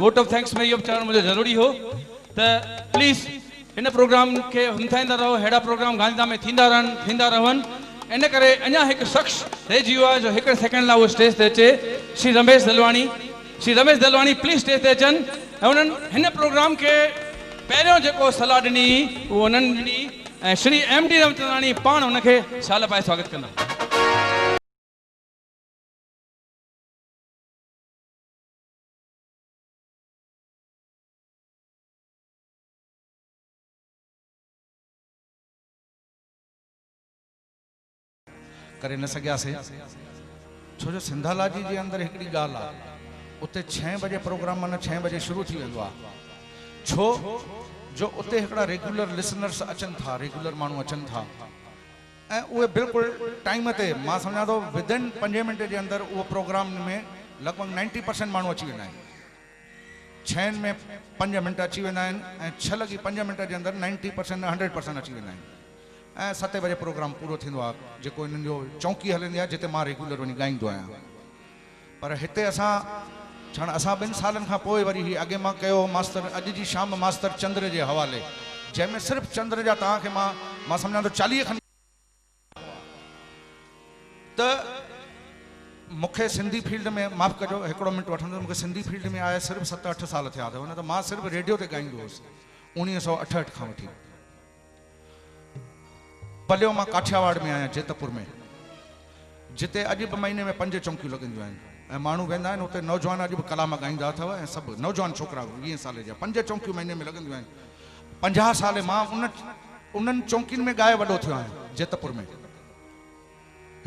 Vote of thanks में इहो चवणु मुझे ज़रूरी हो त प्लीज़ इन प्रोग्राम के हिमथाईंदा रहो। अहिड़ा प्रोग्राम गांधीधाम में थींदा रहनि। इन करे अञा हिकु शख़्स रहिजी वियो आहे जो हिकु सेकेंड लाइ उहो स्टेज ते अचे। श्री रमेश दलवाणी प्लीज़ स्टेज ते अचनि ऐं उन्हनि हिन प्रोग्राम के पहिरियों जेको सलाह ॾिनी उहो उन्हनि ॾिनी ऐं श्री MD रमचंदाणी पाण उनखे साल पाए स्वागत कंदा। करे न सघियासीं छो जो सिंधालाजी जे अंदरि हिकिड़ी ॻाल्हि आहे, उते 6 बजे प्रोग्राम माना 6 बजे शुरू थी वेंदो आहे। छो जो उते हिकिड़ा रेगुलर लिसनर्स अचनि था, रेगुलर माण्हू अचनि था ऐं उहे बिल्कुलु टाइम ते, मां सम्झां थो विदिन 5 मिंट जे अंदरि उहो प्रोग्राम में लॻभॻि 90% माण्हू अची वेंदा आहिनि। 6 में 5 मिंट अची वेंदा आहिनि ऐं 6 लॻी 5 मिंट जे अंदरि 90% 100% अची वेंदा आहिनि ऐं 7 बजे प्रोग्राम पूरो थींदो आहे जेको इन्हनि जो चौकी हलंदी आहे जिते मां रेगुलर वञी ॻाईंदो आहियां। पर हिते असां 2 सालनि खां पोइ वरी ही अॻे मां कयो मास्तर अॼु जी शाम मास्तर चंद्र जे हवाले, जंहिंमें सिर्फ़ु चंद्र जा तव्हांखे मां सम्झां थो 40 खनि त मूंखे सिंधी फील्ड में, माफ़ कजो हिकिड़ो मिंट वठंदुसि, मूंखे सिंधी फील्ड में आया सिर्फ़ु 7-8 साल थिया अथव। न त मां सिर्फ़ु रेडियो ते ॻाईंदो हुउसि 1968 खां वठी। पलियो मां काठियावाड़ में आहियां, जेतपुर में, जिते अॼु बि महीने में 5 चौकियूं लॻंदियूं आहिनि ऐं माण्हू वेंदा आहिनि उते। नौजवान अॼु बि कलाम ॻाईंदा अथव ऐं सभु नौजवान छोकिरा 20 साल जा 5 चौकियूं महीने में लॻंदियूं आहिनि। 50 साल मां उन्हनि चौकियुनि में ॻाए वॾो थियो आहियां जेतपुर में,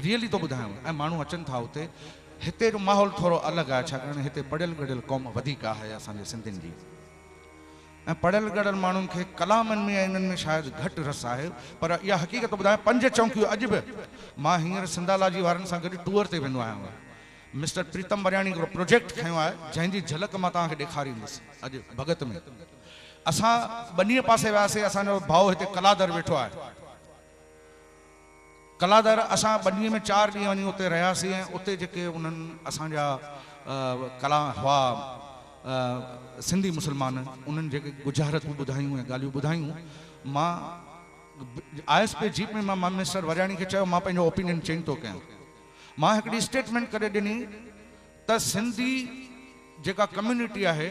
रियली थो ॿुधायांव। ऐं माण्हू अचनि था उते। हिते जो माहौल थोरो अलॻि आहे छाकाणि हिते पढ़ियल गढ़ियल क़ौम वधीक आहे असांजे सिंधियुनि जी ऐं पढ़ियल गढ़ियल माण्हुनि खे कलामनि में ऐं इन्हनि में शायदि घटि रस आहे। पर इहा हक़ीक़त ॿुधायां, 5 चौकियूं अॼु बि मां हींअर सिंधालाजी वारनि सां गॾु टूर ते वेंदो आहियां। मिस्टर प्रीतम वरियाणी हिकिड़ो प्रोजेक्ट खयो आहे जंहिंजी झलक मां तव्हांखे ॾेखारींदुसि अॼु भगत में। असां ॿनीअ पासे वियासीं, असांजो भाउ हिते कलादर वेठो आहे। कलादर असां ॿनीअ में 4 ॾींहं वञी उते रहियासीं ऐं उते जेके उन्हनि असांजा कला हुआ सिंधी मुस्लमान, उन्हनि जेके गुजारतूं ॿुधायूं ऐं ॻाल्हियूं ॿुधायूं, मां ISP जीप में मां मिस्टर वरियाणी खे चयो मां पंहिंजो ओपिनियन चेंज थो कयां। मां हिकिड़ी स्टेटमेंट करे ॾिनी त सिंधी जेका कम्युनिटी आहे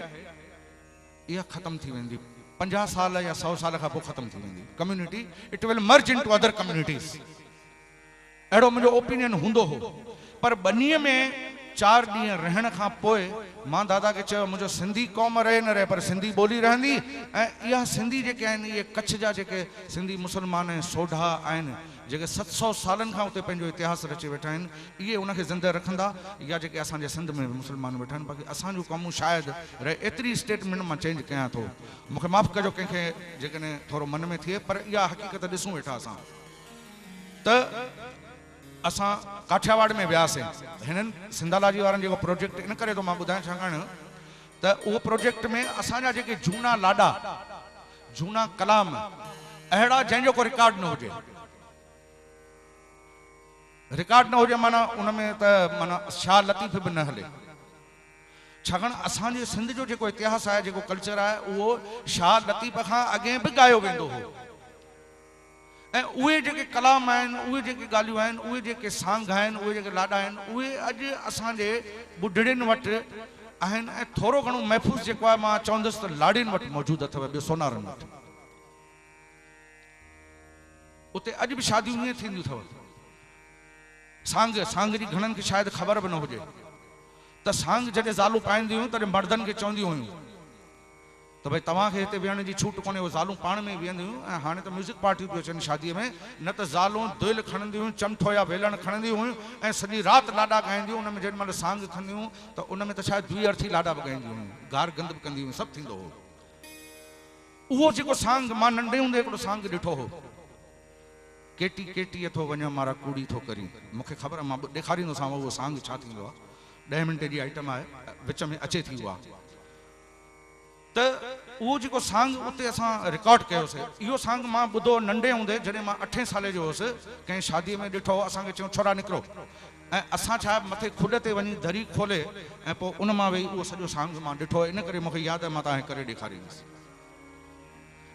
इहा ख़तम थी वेंदी 50 साल या 100 साल खां पोइ ख़तम थी वेंदी community. It will merge into other communities. अहिड़ो मुंहिंजो ओपिनियन हूंदो हो। पर ॿनीअ में 4 ॾींहं रहण खां पोइ मां दादा खे चयो मुंहिंजो सिंधी क़ौम रहे न रहे पर सिंधी ॿोली रहंदी ऐं इहा सिंधी जेके आहिनि इहे कच्छ जा जेके सिंधी मुस्लमान ऐं सोढा आहिनि जेके 700 सालनि खां उते पंहिंजो इतिहास रचे वेठा आहिनि, इहे उनखे ज़िंदह रखंदा। या जेके असांजे सिंध में मुस्लमान वेठा आहिनि, बाक़ी असांजूं क़ौमूं शायदि रहे। एतिरी स्टेटमेंट मां चेंज कयां थो, मूंखे माफ़ु कजो कंहिंखे जेकॾहिं थोरो मन में थिए, पर इहा हक़ीक़त ॾिसूं वेठा असां त असां काठियावाड़ में वियासीं। हिननि सिंधालाजी वारनि जेको प्रोजेक्ट इन करे थो मां ॿुधायां छाकाणि त उहो प्रोजेक्ट में असांजा जेके झूना लाॾा, झूना कलाम अहिड़ा जंहिंजो को रिकॉर्ड न हुजे, माना उनमें त माना शाह लतीफ़ बि न हले। छाकाणि असांजे सिंध जो जेको इतिहास आहे, जेको कल्चर आहे, उहो शाह लतीफ़ खां अॻे बि ॻायो वेंदो हो ऐं उहे जेके कलाम आहिनि, उहे जेके ॻाल्हियूं आहिनि, उहे जेके सांग आहिनि, उहे जेके लाॾा आहिनि, उहे अॼु असांजे ॿुढड़ियुनि वटि आहिनि ऐं थोरो घणो महफ़ूज़ जेको आहे मां चवंदुसि त लाड़ियुनि वटि मौजूदु अथव, ॿियो सोनारनि वटि। उते अॼु बि शादियूं ईअं थींदियूं अथव। सांग जी घणनि खे शायदि ख़बर बि न हुजे त सांग जॾहिं ज़ालूं पाईंदियूं हुयूं तॾहिं मर्दनि खे चवंदियूं हुयूं त भई तव्हांखे हिते वेहण जी छूट कोन्हे, उहे ज़ालूं पाण में वेहंदियूं हुयूं। ऐं हाणे त म्यूज़िक पार्टियूं थियूं अचनि शादीअ में, न त ज़ालूं दिलि खणंदियूं हुयूं, चमठो या वेलण खणंदियूं हुयूं ऐं सॼी राति लाॾा ॻाईंदियूं। उन में जेॾी महिल सांग खंदियूं त उन में त शायदि द्विअर्थी लाॾा बि ॻाईंदियूं हुयूं, गार गंद बि कंदियूं हुयूं, सभु थींदो हो। उहो जेको सांग मां नंढे हूंदे हिकिड़ो सांग ॾिठो हो, केटी केटी थो वञा मारा कूड़ी थो करी। मूंखे ख़बर आहे, मां ॾेखारींदोसांव उहो सांग छा थींदो आहे। 10 मिंट जी आइटम आहे, विच में अचे थी उहा। त उहो जेको सांग उते असां रिकॉर्ड कयोसीं, इहो सांग मां ॿुधो नंढे हूंदे जॾहिं मां 8 साले जो हुउसि, कंहिं शादीअ में ॾिठो, असांखे चयूं छोरा निकिरो, ऐं असां छा मथे खुॾ ते वञी दरी खोले ऐं पोइ उन मां वेही उहो सॼो सांग मां ॾिठो। इन करे मूंखे यादि आहे, मां तव्हांखे करे ॾेखारींदुसि।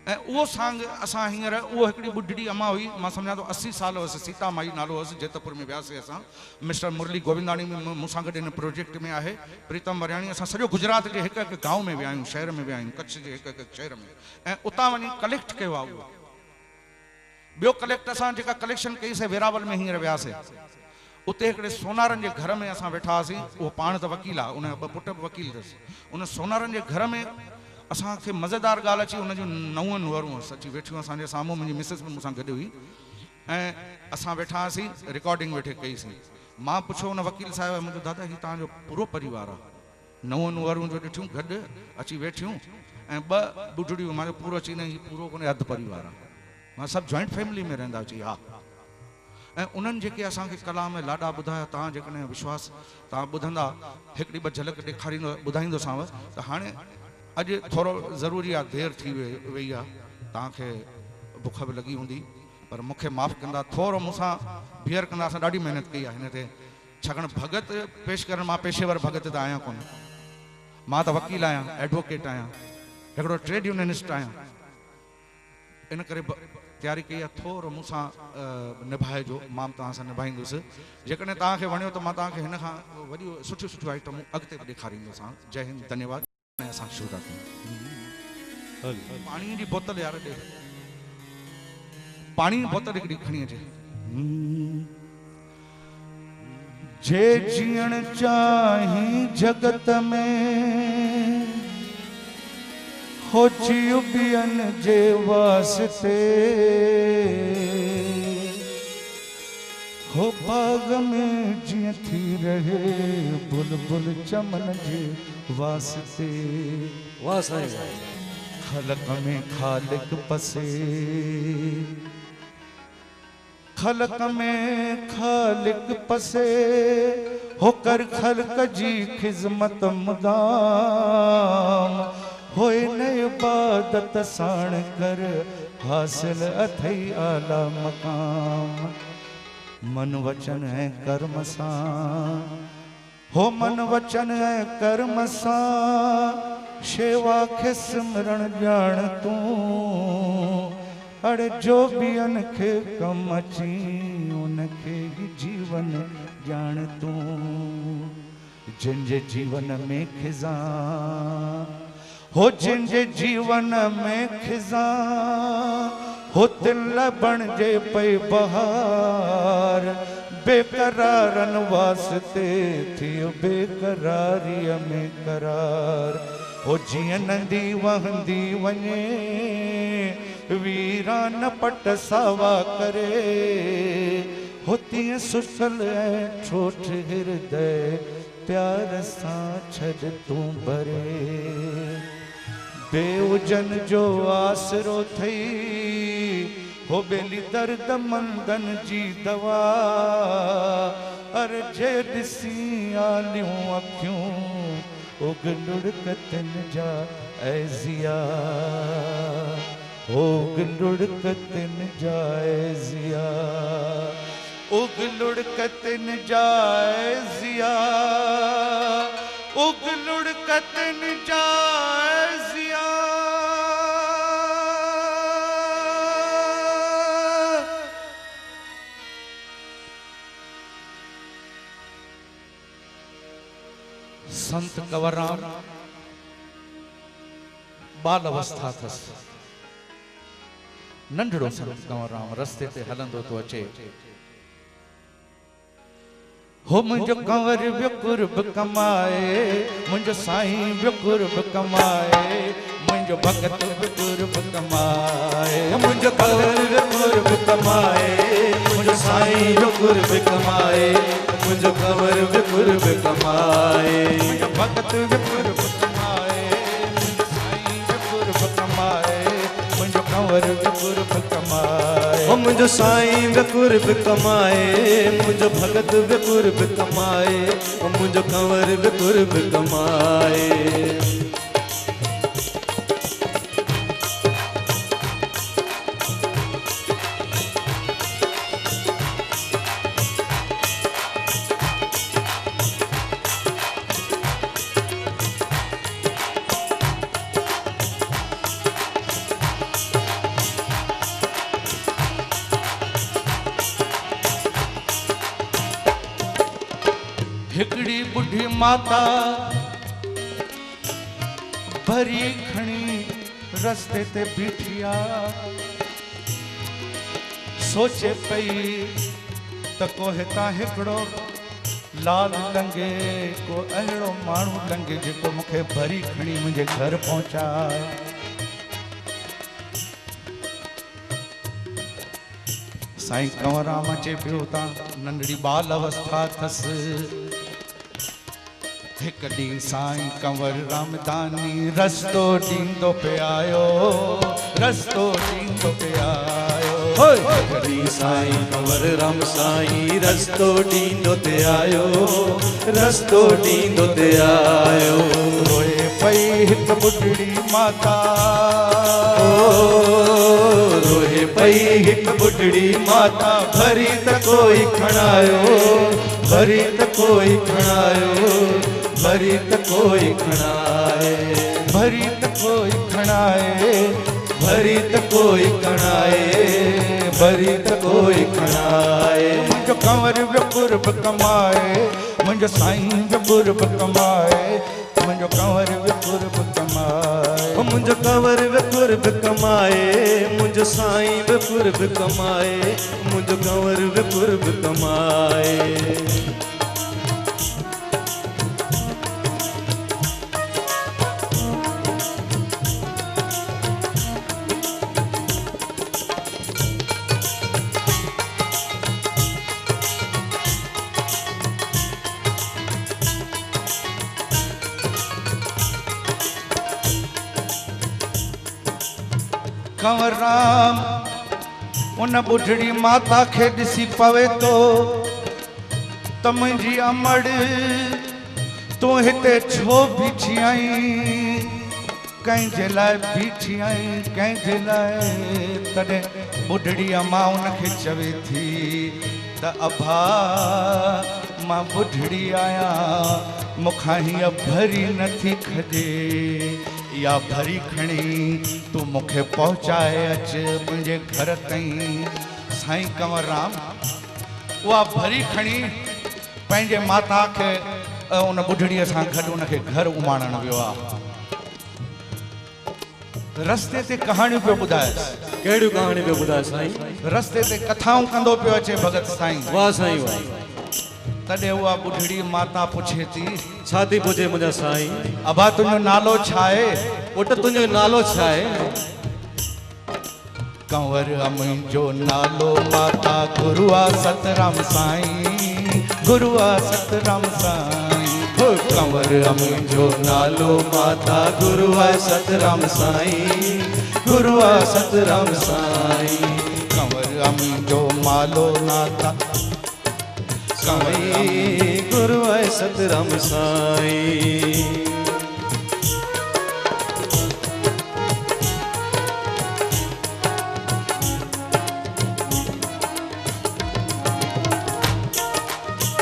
ऐं उहो सांग असां हींअर, उहो हिकिड़ी ॿुढड़ी अम्मा हुई, मां सम्झां थो 80 साल हुअसि, सीता माई नालो हुअसि, जेतपुर में वियासीं असां। मिस्टर मुरली गोविंदाणी मूंसां गॾु इन प्रोजेक्ट में आहे, प्रीतम वरियाणी। असां सॼो गुजरात जे हिकु हिकु गांव में विया आहियूं, शहर में विया आहियूं, कच्छ जे हिकु हिकु शहर में, ऐं उतां वञी कलेक्ट कयो आहे उहो। ॿियो कलेक्ट असां जेका कलेक्शन कईसीं वेरावल में हींअर वियासीं, उते हिकिड़े सोनारनि जे घर में असां वेठा हुआसीं। उहो पाण त वकील आहे, उन जा 2 पुट बि वकील अथसि। उन सोनारनि जे घर में असांखे मज़ेदार ॻाल्हि अची, हुनजूं 9 नुंहरूं अची वेठियूं असांजे साम्हूं, मुंहिंजी मिसिस बि मूंसां गॾु हुई, ऐं असां वेठा हुआसीं, रिकॉर्डिंग वेठे कईसीं। मां पुछो हुन वकील साहिब, मुंहिंजो दादा हीउ तव्हांजो पूरो परिवार आहे? 9 नुंहरूं जो ॾिठियूं गॾु अची वेठियूं, ऐं 2 ॿुढड़ियूं, मां पूरो अची न, हीउ पूरो कोन्हे, अधु परिवार आहे। मां सभु जॉइंट फैमिली में रहंदा? चई हा। ऐं उन्हनि जेके असांखे कलाम लाॾा ॿुधाया, तव्हां जेकॾहिं विश्वास तव्हां ॿुधंदा, हिकिड़ी 2 झलक ॾेखारींदो ॿुधाईंदोसांव, त हाणे अॼु थोरो ज़रूरी आहे, देरि थी वई आहे, तव्हांखे बुख बि लॻी हूंदी, पर मूंखे माफ़ु कंदा, थोरो मूंसां बियर कंदा। असां ॾाढी महिनत कई आहे हिन ते, छाकाणि भगत पेश करणु, मां पेशेवर भगत त आहियां कोन, मां त वकील आहियां, एडवोकेट आहियां, हिकिड़ो ट्रेड यूनियनिस्ट आहियां। इन करे तयारी कई आहे, थोरो मूंसां निभाइजो, मां तव्हां सां निभाईंदुसि। जेकॾहिं तव्हांखे वणियो त मां तव्हांखे हिन खां वॾियूं सुठियूं सुठियूं आइटमूं अॻिते बि ॾेखारींदोसां। जय हिंद, धन्यवाद। असां शुरू था कयूं। पाणी जी बोतल यार ॾे, पाणी जी बोतल हिकिड़ी खणी अचे। जे जीअण चाही जगत में, हो जियो ॿियनि जे वास्ते, हो बाग में जीअं थी रहे बुलबुल चमन जे वास्ते। वाह साईं। खलक में खालिक पसे, खलक में खालिक पसे, होकर खलक जी खिज़मत मुदाम, होए न इबादत साण कर, हासिल अथई आला मकाम। मन वचन ऐं कर्म सां, हो मन वचन ऐं कर्म सां, शेवा खे सिमरण ॼाण तूं। अड़े जो ॿियनि खे कम अची, उनखे ई जीवन ॼाण तूं। जिनजे जीवन में खिज़ां, हो जिनजे जीवन में खिज़ां, हो तिल बणिजे पई बहार। बेकरारनि वास्ते थियो बेकरारीअ में करार। हो जीअं नंदी वहंदी वञे, वीरान पट सावा करे, हो तीअं सुसल ऐं ठोठ हृदय, प्यार सां छॾ तूं भरे। बेउजन जो आसरो थई, हो बेली दर्द मंदन जी दवा। अर जे ॾिसी आलियूं अखियूं, उग लुड़कतन जा ऐज़िया, उग लुड़कतन जा ऐज़िया, उग लुड़कतन जा ऐज़िया, उग लुड़कतन जा ऐज़िया। संत कंवरराम बाल अवस्था अथसि, नंढड़ो संत कंवरराम रस्ते ते हलंदो तो अचे। हो मुंहिंजो कंवर वियो कुर्ब कमाए, मुंहिंजो साईं वियो कुर्ब कमाए, मुंहिंजो भगत वियो कुर्ब कमाए, मुंहिंजो कंवर वियो कुर्ब कमाए, मुंहिंजो साईं वियो कुर्ब कमाए, मुंहिंजो कंवर वियो कुर्ब कमाए, मुंहिंजो भगत वियो कुर्ब कमाए, मुंहिंजो साईं वियो कुर्ब कमाए, मुंहिंजो कंवर वियो कुर्ब कमाए, ओ मुंहिंजो साईं वियो कुर्ब कमाए, मुंहिंजो भगत वियो कुर्ब कमाए, ओ मुंहिंजो कंवर वियो कुर्ब कमाए। माता भरी खणी रस्ते ते बीठिया सोचे पई त को हितां हिकिड़ो लाल लंगे को अहिड़ो माण्हू लंगे जेको मूंखे भरी खणी मुंहिंजे घर पहुचाए। साईं कंवरराम अचे पियो तां नंढड़ी बाल अवस्था अथसि। हिक ॾींहुं साईं कंवर रामदानी रस्तो ॾींदो पे आयो, रस्तो ॾींदो पे आयो। हिक ॾींहुं साईं कंवर राम साईं रस्तो ॾींदो ते आयो, रस्तो ॾींदो ते आयो। रोए पई हिक ॿुढड़ी माता, रोए पई हिक ॿुढड़ी माता, भरी त कोई खणायो, भरी त कोई खणायो, भरी त कोई खणाए, भरी त कोई खणाए, भरी त कोई खणाए, भरी त कोई खणाए। मुंहिंजो कंवर विपुर्ब कमाए, मुंहिंजो साईं विपुर्ब कमाए, मुंहिंजो कंवर विपुर्ब कमाए, मुंहिंजो कंवर विपुर्ब कमाए, मुंहिंजो साईं विपुर्ब कमाए, मुंहिंजो कंवर विपुर्ब कमाए। कंवर राम उन ॿुढड़ी माता खे ॾिसी पवे तो त मुंहिंजी अमड़ तूं हिते छो बीठी आहीं, कंहिंजे लाइ बीठी आहीं, कंहिंजे लाइ। तॾहिं ॿुढड़ी अम्मा उनखे चवे थी त अभा मां ॿुढड़ी आहियां, मूंखां हीअ भरी नथी खजे, या भरी खणी तूं मूंखे पहुचाए अच मुंहिंजे घर ताईं। साईं कंवरराम उहा भरी खणी पंहिंजे माता खे उन ॿुढड़ीअ सां गॾु उनखे घर उमाणण वियो आहे। रस्ते ते कहाणियूं पियो ॿुधाएसि। कहिड़ियूं कहाणियूं पियो ॿुधाए साईं? रस्ते ते कथाऊं कंदो पियो अचे भगत साईं। वाह साईं वाह। तॾहिं उहा ॿुढड़ी माता पुछे थी, छा थी पुछे मुंहिंजा साईं? अबा तुंहिंजो नालो छा आहे? पुट तुंहिंजो नालो छा आहे? कंवर मुंहिंजो नालो माता गुरुआ सतराम साईं, गुरुआ सतराम साईं। कंवर मुंहिंजो नालो माता गुरुआ सतराम साईं, गुरुआ सतराम साईं। कंवर मुंहिंजो मालो नाता साईं, गुरुआ सतराम साईं।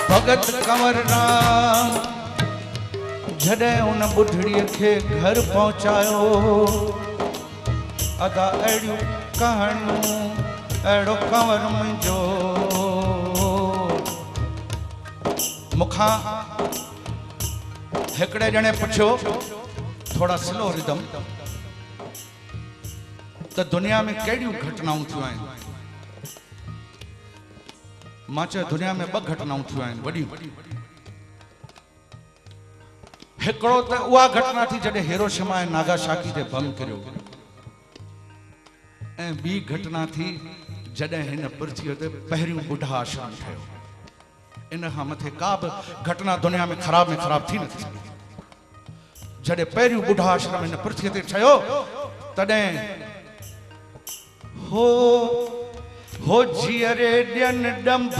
भगत कंवर राम जॾहिं उन ॿुढड़ीअ खे घर पहुचायो, अदा अहिड़ियूं कहाणियूं, अहिड़ो कंवर मुंहिंजो मूंखां हिकिड़े ॼणे पुछियो थोड़ा स्लो रिदम त दुनिया में कहिड़ियूं घटनाऊं थियूं आहिनि? मां चयो दुनिया में ॿ घटनाऊं थियूं आहिनि वॾियूं। हिकिड़ो त उहा घटना थी जॾहिं हिरोशिमा ऐं नागासाकी ते बम किरियो, ऐं ॿी घटना थी जॾहिं हिन पृथ्वीअ ते पहिरियों बुढ़ा आश्रम ठहियो। इन खां मथे का बि घटना दुनिया में ख़राब थी नथी सघे। जॾहिं पहिरियों बुढ़ा आश्रम हिन पृथ्वीअ ते ठहियो तॾहिं हो जीअरे ॾियनि ॾंभ,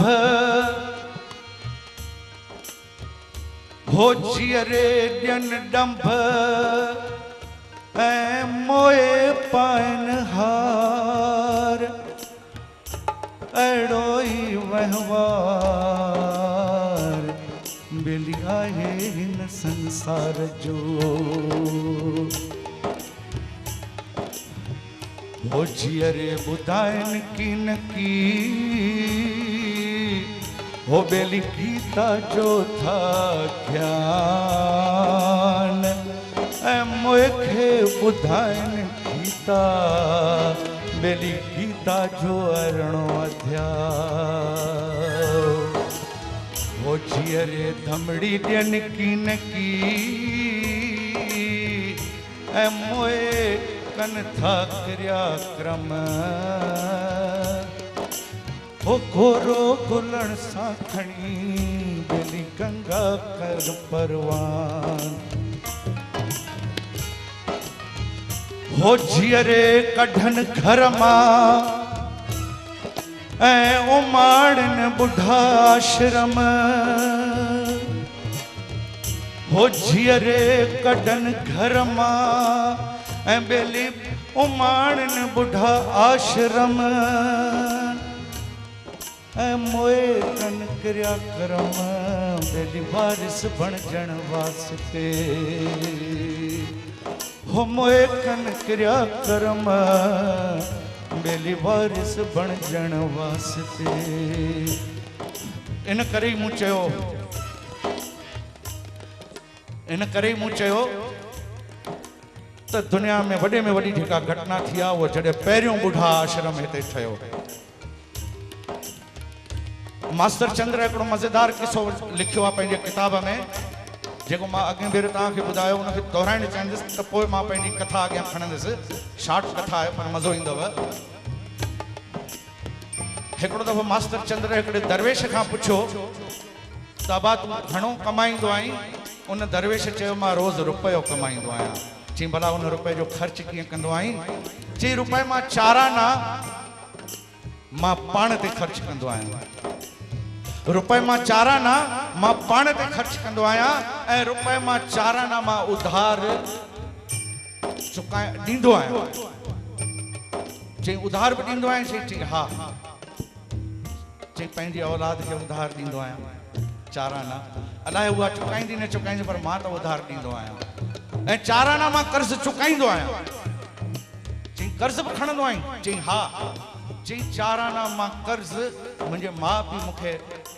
हो जीअरे ॾियनि ॾंभ ऐं मोए पाइनि हार, अहिड़ो ई वहिंवार बेली आहे हिन संसार जो। हो जीअरे ॿुधाइनि की न की हो बेली गीता जो था ज्ञान ऐं मूंखे ॿुधाइनि गीता बेली गीता जो 18 अध्याय हो जीअरे धमड़ी ॾियनि की न की ऐं मोए कन था क्रियाक्रम हो घोरो गुलण सां खणी बेली गंगा कर परवान हो जीअरे कढन घर मां ऐं उमाड़न बुढ़ा आश्रम हो जीअरे कढन घर मां ऐं बेली उमाड़न बुढ़ा आश्रम ऐं मोए कन क्रियाक्रम बेली वारिस बणजण वास्ते हो मोए कन क्रियाक्रम बेली वारिस बणजण वास्ते इन करे मूं चयो त दुनिया में वॾे में वॾी जेका घटना थी आहे उहा जॾहिं पहिरियों बुढ़ा आश्रम हिते ठहियो मास्टर चंद्र हिकिड़ो मज़ेदार किस्सो लिखियो आहे पंहिंजे किताब में जेको मां अॻे भेरे तव्हांखे ॿुधायो उनखे दोहिराइणु चाहींदुसि त पोइ मां पंहिंजी कथा अॻियां खणंदुसि शॉर्ट कथा आहे पर मज़ो ईंदव हिकिड़ो दफ़ो मास्टर चंद्र हिकिड़े दरवेश खां पुछियो त अबा तूं घणो कमाईंदो आहीं उन दरवेश चयो मां रोज़ रुपयो कमाईंदो आहियां चई भला उन रुपए जो ख़र्च कीअं कंदो आहीं चई रुपए मां चाराना मां पाण ते ख़र्च कंदो आहियां रुपए मां चाराना मां पाण ते ख़र्च कंदो आहियां ऐं रुपए मां चाराना मां उधार चुकाए ॾींदो आहियां चई उधार बि ॾींदो आहियां चई हा चई पंहिंजी औलाद खे उधार ॾींदो आहियां चाराना अलाए उहा चुकाईंदी न चुकाईंदी पर मां त उधार ॾींदो आहियां ऐं चाराना मां कर्ज़ चुकाईंदो आहियां चई कर्ज़ बि खणंदो आहीं चई हा चई चाराना मां कर्ज़ मुंहिंजे माउ पीउ मूंखे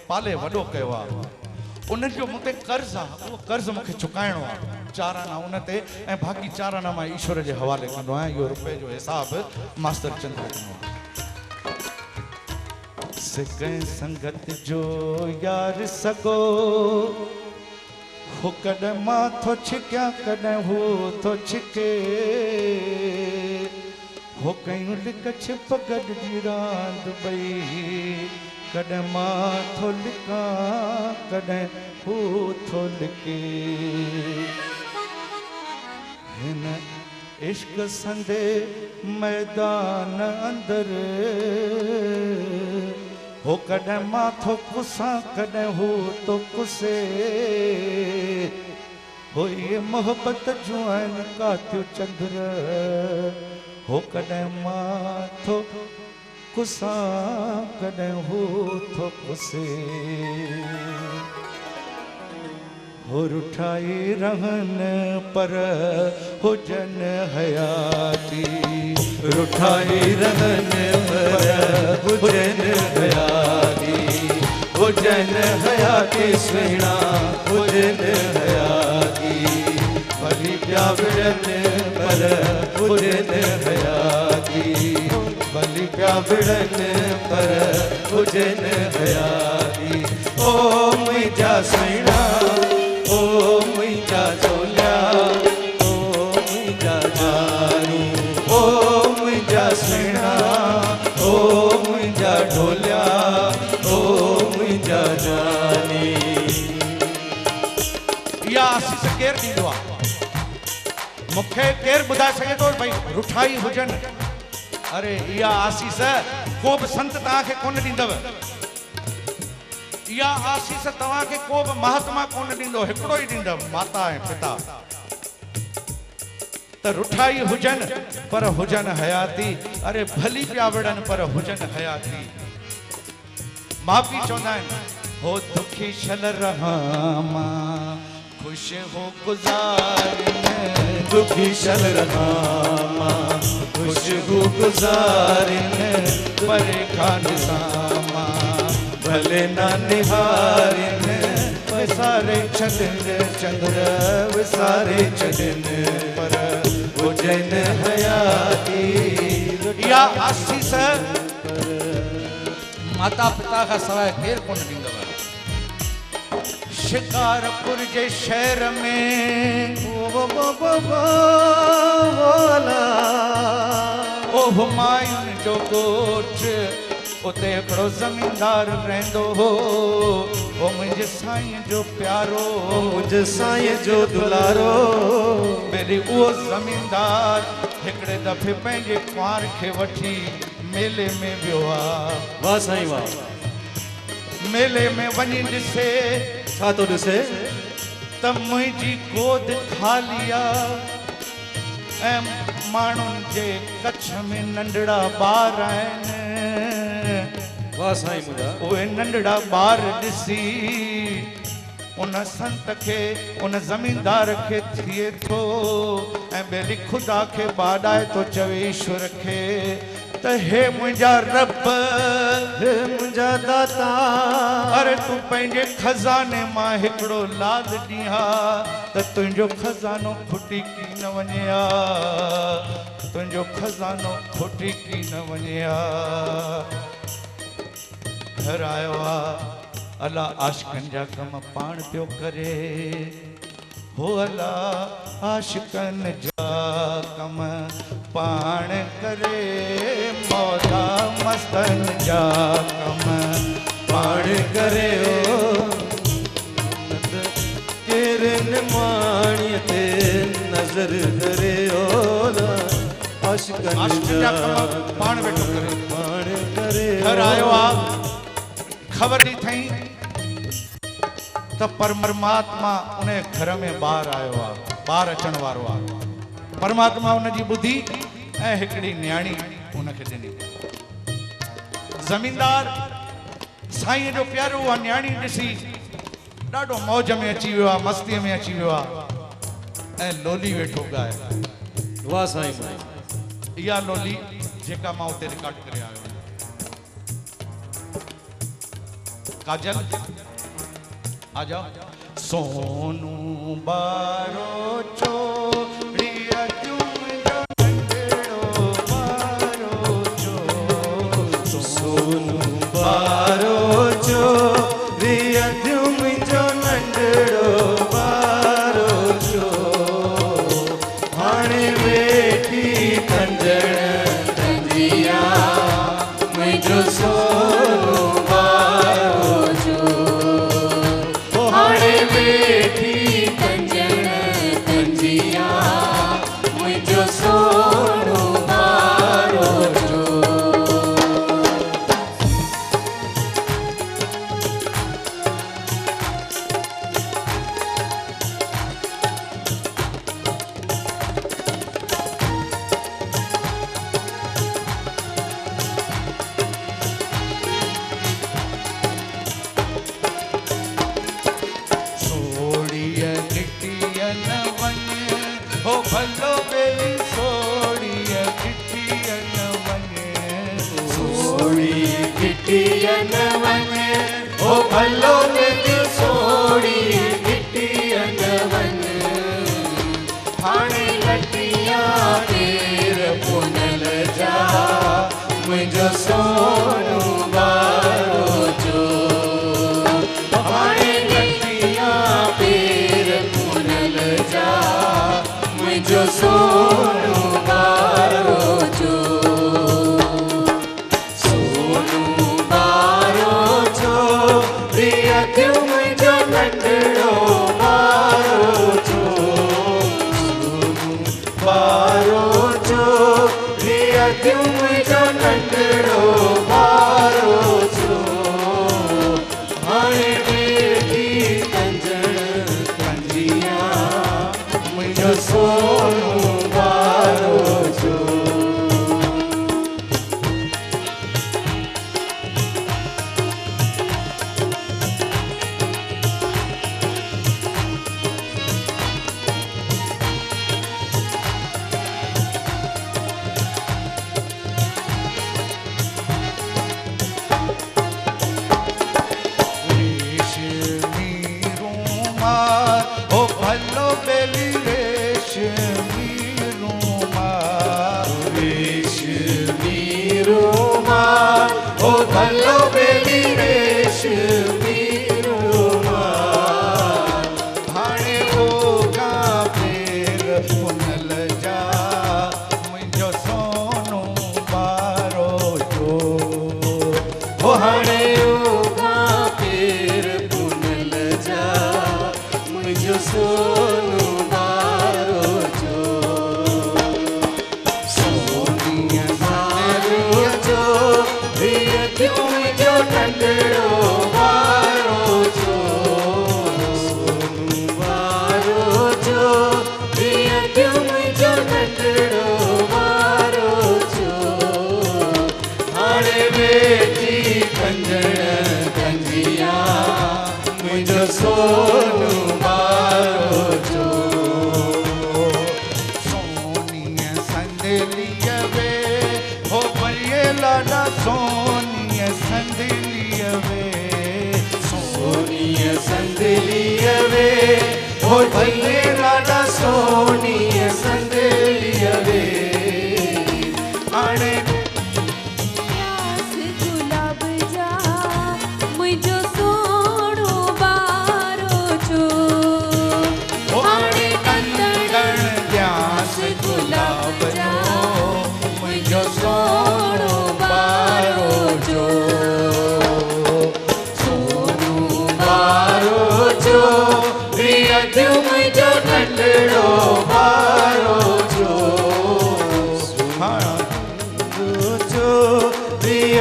पाले वॾो कयो आहे उन्हनि जो मूं ते कर्ज़ आहे उहो कर्ज़ मूंखे चुकाइणो आहे चाराना उन ते ऐं बाक़ी चाराना मां ईश्वर जे हवाले कंदो आहियां इहो रुपए जो हिसाबु मास्टर चंद्र कंदो आहे सिकं संगत जो यार सगो हो कॾहिं मां थो छिकियां कॾहिं हू थो छिके हो कयूं लिक छिप गॾिजी रांदि ॿई कॾहिं मां थो लिकां कॾहिं हू थो लिके हिन इश्क संदे मैदान अंदरि हो कॾहिं मां थो कुसां कॾहिं हू थो कुसे हो ये मोहब्बत जूं आहिनि कातियूं चंद्र हो कॾहिं मां थो कुसां कॾहिं हू थो कुसे हो रुठाई रहन पर हुजन हयाती रुठाई रहन पर हुजन हयाती हुजन हयाती सुहिणा हुजन हयाती भली पिया विड़न पर हुजन हयाती भली पिया विड़न पर हुजन हयाती ओ मुंहिंजा सुहिणा ओ मुंहिंजा झोलिया ओ मुंहिंजा जानी ओ मुंहिंजा सुहिणा ओ मुंहिंजा ढोलिया ओ मुंहिंजा जानी इहा आसीस केरु ॾींदो आहे मूंखे केरु ॿुधाए सघे थो भई रुठाई हुजनि अरे इहा आसीस को बि संत तव्हांखे कोन ॾींदव इहा आसीस तव्हांखे को बि महात्मा कोन ॾींदो हिकिड़ो ई ॾींदव माता ऐं पिता त रुठाई हुजनि पर हुजनि हयाती अरे भली पिया विड़नि पर हुजनि हयाती माउ पीउ चवंदा आहिनि हो दुखी छल रहामा खुश हो गुज़ारिन दुखी छल रहामा खुश हो गुज़ारिन परे खान सामा भले ना निहारिन विसारे छॾन चंद्र विसारे छॾन पर हुजन हयाती या आसीस माता पिता का सवाइ केर कोन ॾींदव। शिकारपुर जे शहर में ओ हुमायूं जो ॻोठ उते हिकिड़ो ज़मींदार रहंदो हो। ओ मुंहिंजे साईं जो प्यारो मुंहिंजे साईं जो दुलारो मेरी उहो ज़मींदार हिकिड़े दफ़े पंहिंजे कुंवार खे वठी मेले में वियो आहे। वाह साईं वाह। मेले में वञी ॾिसे छा तो ॾिसे त मुंहिंजी गोद ख़ाली आहे ऐं माण्हुनि जे कच्छ में नंढड़ा ॿार आहिनि। वाह साईं मुंहिंजा। उहे नंढड़ा ॿार ॾिसी उन संत खे उन ज़मींदार खे थिए थो ऐं ॿेली ख़ुदा खे ॿाॾाए थो चवे ईश्वर खे त हे मुंहिंजा रब हे मुंहिंजा दाता अरे तूं पंहिंजे खज़ाने मां हिकिड़ो लाल ॾींहा त तुंहिंजो खज़ानो खुटी की न वञे हा। तुंहिंजो खज़ानो खुटी की न वञे हा। घर आयो आहे अलाह आशिक़नि जा कम पाण पियो करे। हो अलाह आशिक़नि जा कम पाण करे मौला मस्तनि जा कम पाण करे ओ केरन माणीअ ते नज़र करे ओ आशिक़नि जा कम पाण वेठो करे। पाण करे घर आयो आहे ख़बर ॾी थई त परमात्मा उन घर में ॿार आयो आहे। ॿार अचण वारो आहे। परमात्मा उनजी ॿुधी ऐं हिकिड़ी न्याणी उनखे ॾिनी। ज़मींदार साईं जो प्यारो उहा न्याणी ॾिसी ॾाढो मौज में अची वियो आहे, मस्तीअ में अची वियो आहे ऐं लोली वेठो ॻाए। वाह साईं वाह। इहा लोली जेका मां उते रिकॉर्ड करे आयो आहियां। काजल आ जाओ। सोनू बारो छोड़िया तुम जो नंढड़ो बारो जो सोनू बारो जो रिया तुम जो नंढड़ो बारो जो हाणे वेठी कंजण कंजिया मुंहिंजो सोनू बारो जो हाणे वेठी कंजण कंजिया मुंहिंजो सोनू बारो जो सोड़िया गिटिया न वञे हो भलो बेली सोड़िया गिटिया न वञे सोड़ी गिटिया न वञे ओ भलो बेली सोड़ी गिटिया न वञे हाणे लटिया पेर पुनल जा मुंहिंजो सोनू बारो जो हाणे लटिया पेर पुनल जा मुंहिंजो सोनू बारो जो सोनू बारो जो रिया क्यों मुंहिंजो नंढड़ो बारो जो सोनू बारो जो रिया क्यों मुंहिंजो नंढड़ो बारो जो हाणे वेठी कंजण कंजिया मुंहिंजो सोनू बारो जो संदलिया वे हो भैये लाडा सोनिया संदलिया वे सोनिया संदलिया वे हो भैये लाडा सोनिया संदलिया वे आने प्यास गुलाब जा मुझो सोणो बारो जो आने कंगण ध्यास गुलाब जो मुझो सोनो बारो जो सोनू बारो जो प्रिय मुझो नंढड़ो बारो जो जो प्रिय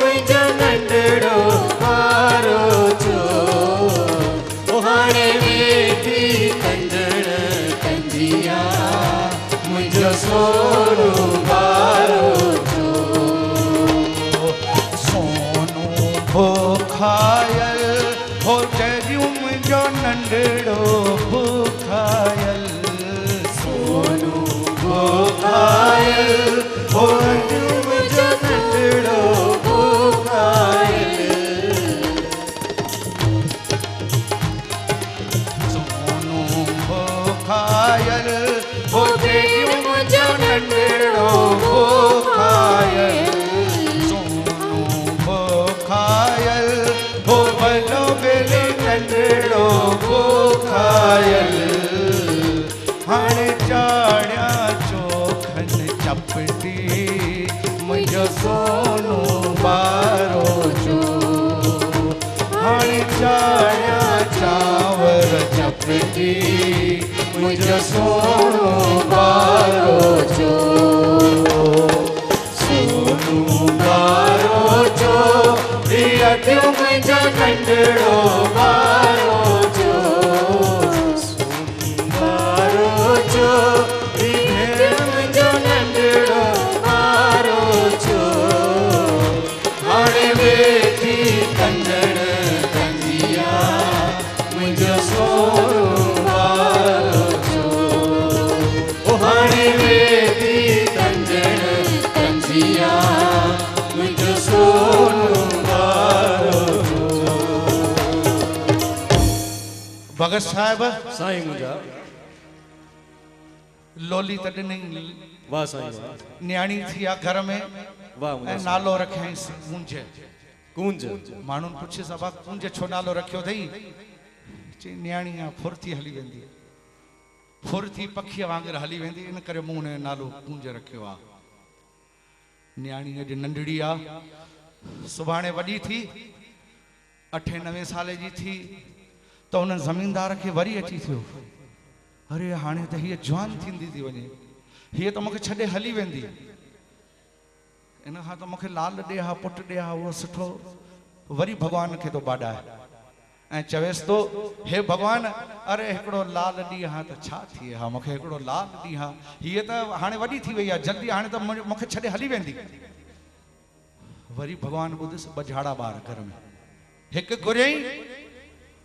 मुझो नंढड़ो बारो जो हाणे वेठी कंजण कंजिया मुझो सोनू बारो जो सोनू भोखायल हो चरियूं मुंहिंजो नंढड़ो भोखायल सोनू भोखायल हो मुझो नंढड़ो भोखायल सोनू भोखायल हो चरियूं मुंहिंजो नंढड़ो भोखायल सोनू भोखायल हो वॾो बेली नंढड़ो भोखायल हाणे चाढ़िया चोखन चपटी मुंहिंजो सोनू बारो जो हाणे चाढ़िया चांवर चपटी मुंहिंजो सोनू बारो जो सोनू बारो जो प्रिय मुझो नंढड़ो बारो जो सोनू बारो जो प्रिय मुझो नंढड़ो बारो जो हाणे वेठी कंजण कंजिया मुझो सोनू बारो जो हाणे वेठी कंजण कंजिया मुझो सोनू बारो जो भगत साहिब साईं मुझा लोली त ॾिनई वाह साईं वाह न्याणी थी आहे घर में वाह ऐं मुझा नालो रखियईंसि कुंज कुंज माण्हुनि पुछे सभा कुंज छो नालो रखियो अथई चई न्याणी आहे फुर्ती हली वेंदी फुर्ती पखीअ वांगुरु हली वेंदी इन करे मूं हुनजो नालो कुंज रखियो आहे न्याणी अॼु नंढड़ी आहे सुभाणे वॾी थी 8-9 साल जी थी त हुन ज़मीनदार खे वरी अची थियो अरे हाणे त हीअ जवान थींदी थी वञे हीअ त मूंखे छॾे हली वेंदी इन खां त मूंखे लाल ॾे हा पुटु ॾे हा उहो सुठो वरी भॻवान खे थो बाॾाए ऐं चवेसि थो हे भॻवान अरे हिकिड़ो लाल ॾींहुं हा त छा थिए हा मूंखे हिकिड़ो लाल ॾींहुं हा हीअ त हाणे वॾी थी वई आहे जल्दी हाणे त मूंखे छॾे हली वेंदी वरी भॻवान ॿुधसि ॿ झाड़ा ॿार घर में हिकु घुरियईं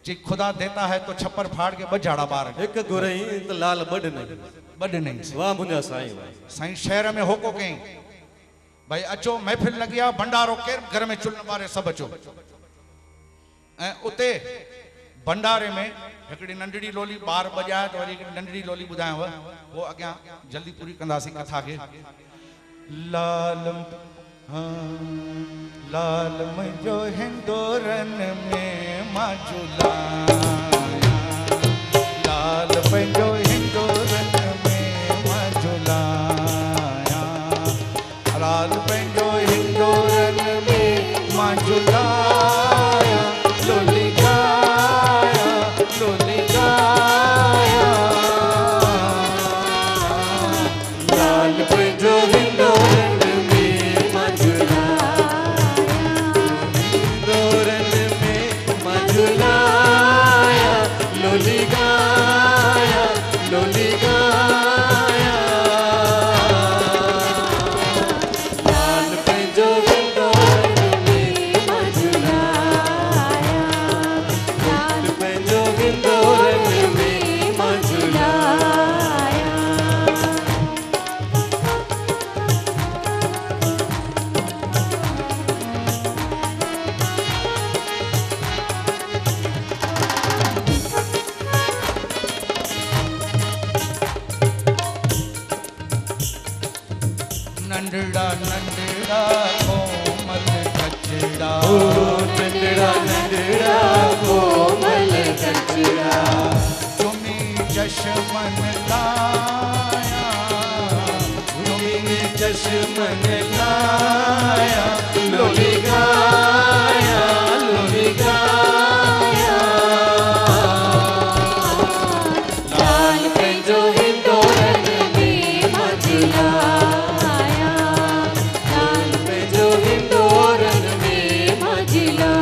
जी खुदा देता है तो छप्पर फाड़ के ॿ झाड़ा ॿार एक घुरई त लाल बड नहीं ॿ ॾिनई वाह मुझा साईं वाह साईं शहर में होको कयईं भाई अचो महफ़िल लॻी आहे भंडारो केरु घर में चुल्ह ॿारे सभु अचो ऐं उते भंडारे में हिकिड़ी नंढड़ी लोली ॿार ॿॼाए त वरी हिकिड़ी नंढड़ी लोली ॿुधायांव पोइ अॻियां जल्दी पूरी कंदासीं कथा खे लाल लाल मुंहिंजो हिंदोरन में मां झूलाया लाल पंहिंजो हिंदोरन में मां झूलाया लाल पंहिंजो हिंदोरन में मां झूलाया लोली गाया लोली गाया लाल पंहिंजो हिंदोरन में मां हिंदोरन में मां झूलाया लोली गाया लोली गाया लाल पंहिंजो हिंदोरन में मां झूलाया लाल पंहिंजो हिंदोरन में मां झूलाया नंढड़ा नंढड़ा कोमल कचड़ा ओ नंढड़ा नंढड़ा कोमल कचड़ा तुम्ही चश्मन लाया तुमने चश्मन लाया लोली गाया लोली गाया लाल पंहिंजो हिंदोरन में मजलाया लाल पंहिंजो हिंदोरन में मजलाया